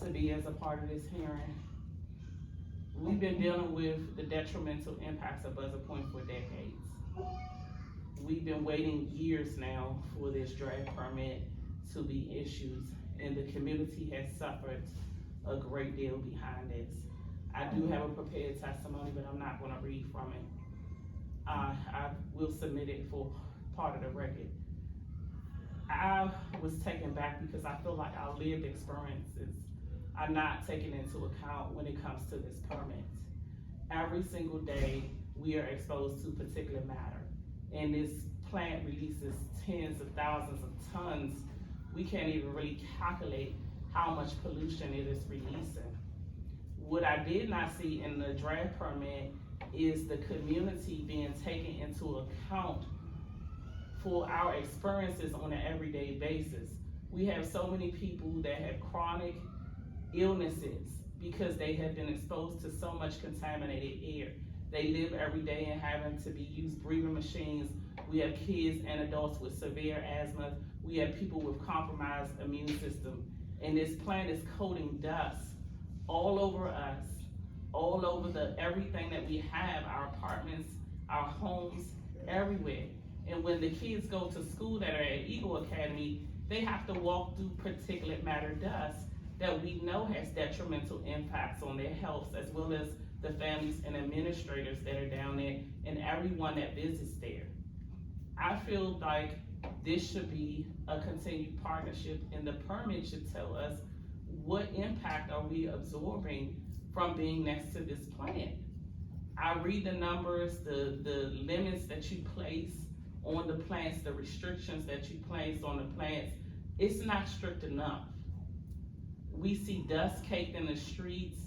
to be as a part of this hearing. We've been dealing with the detrimental impacts of Buzzer Point for decades. We've been waiting years now for this drag permit to be issued, and the community has suffered a great deal behind this. I do have a prepared testimony, but I'm not gonna read from it. I will submit it for part of the record. I was taken back because I feel like our lived experiences are not taken into account when it comes to this permit. Every single day, we are exposed to particulate matter, and this plant releases tens of thousands of tons. We can't even really calculate how much pollution it is releasing. What I did not see in the draft permit is the community being taken into account for our experiences on an everyday basis. We have so many people that have chronic illnesses because they have been exposed to so much contaminated air. They live every day and having to be used breathing machines. We have kids and adults with severe asthma. We have people with compromised immune system. And this plant is coating dust all over us, all over everything that we have, our apartments, our homes, everywhere. And when the kids go to school that are at Eagle Academy, they have to walk through particulate matter dust that we know has detrimental impacts on their health, as well as the families and administrators that are down there and everyone that visits there. I feel like this should be a continued partnership, and the permit should tell us what impact are we absorbing from being next to this plant. I read the numbers, the limits that you place on the plants, the restrictions that you place on the plants. It's not strict enough. We see dust caked in the streets.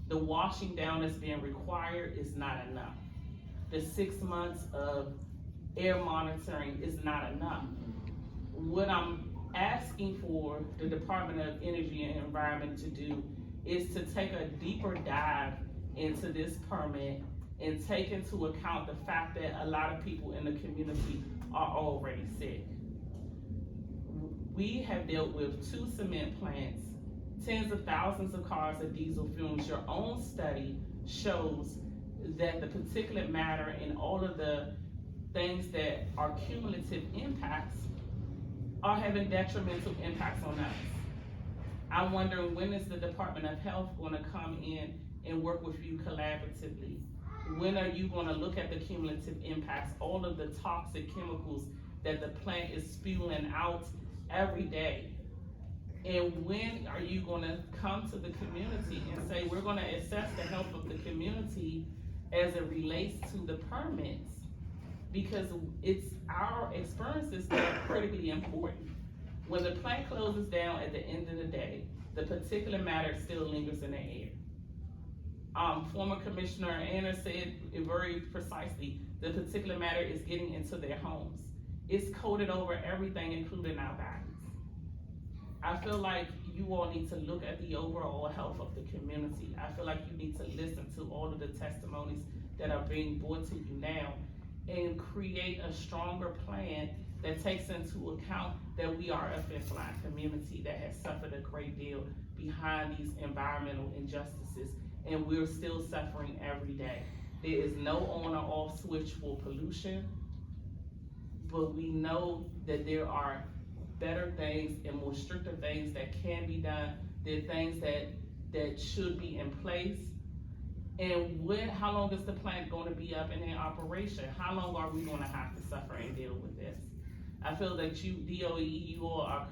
The washing down that's being required is not enough. The 6 months of air monitoring is not enough. What I'm asking for the Department of Energy and Environment to do is to take a deeper dive into this permit and take into account the fact that a lot of people in the community are already sick. We have dealt with 2 cement plants, tens of thousands of cars of diesel fumes. Your own study shows that the particulate matter and all of the things that are cumulative impacts are having detrimental impacts on us. I'm wondering, when is the Department of Health gonna come in and work with you collaboratively? When are you gonna look at the cumulative impacts, all of the toxic chemicals that the plant is spewing out every day? And when are you gonna come to the community and say, we're gonna assess the health of the community as it relates to the permits? Because it's our experiences that are critically important. When the plant closes down at the end of the day, the particulate matter still lingers in the air. Former Commissioner Anna said it very precisely, the particulate matter is getting into their homes. It's coated over everything, including our bodies. I feel like you all need to look at the overall health of the community. I feel like you need to listen to all of the testimonies that are being brought to you now and create a stronger plan that takes into account that we are a fifth line community that has suffered a great deal behind these environmental injustices, and we're still suffering every day. There is no on or off switch for pollution, but we know that there are better things and more stricter things that can be done. There are things that should be in place. And how long is the plant going to be up and in operation? How long are we going to have to suffer and deal with this? I feel that you, DOEE, you all are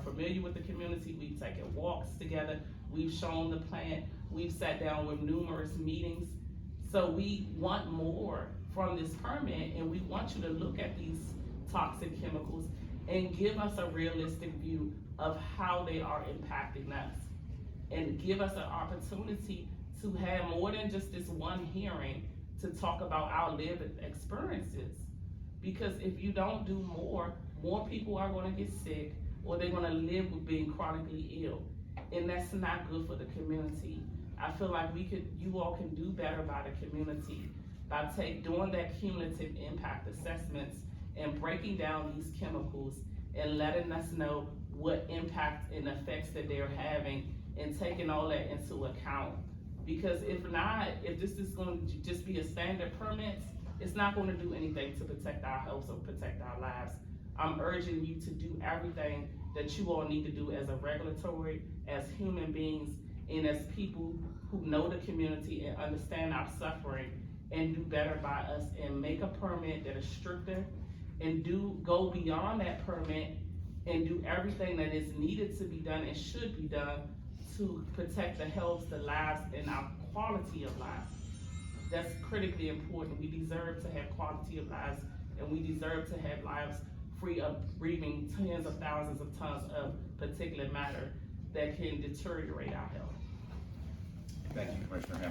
familiar with the community. We've taken walks together. We've shown the plant. We've sat down with numerous meetings. So we want more from this permit, and we want you to look at these toxic chemicals and give us a realistic view of how they are impacting us, and give us an opportunity to have more than just this one hearing to talk about our lived experiences. Because if you don't do more people are gonna get sick, or they're gonna live with being chronically ill. And that's not good for the community. I feel like you all can do better by the community by doing that cumulative impact assessments and breaking down these chemicals and letting us know what impact and effects that they're having, and taking all that into account. Because if not, if this is going to just be a standard permit, it's not going to do anything to protect our health or protect our lives. I'm urging you to do everything that you all need to do as a regulatory, as human beings, and as people who know the community and understand our suffering, and do better by us and make a permit that is stricter, and go beyond that permit and do everything that is needed to be done and should be done to protect the health, the lives, and our quality of life. That's critically important. We deserve to have quality of lives, and we deserve to have lives free of breathing tens of thousands of tons of particulate matter that can deteriorate our health. Thank you, Commissioner Hammond.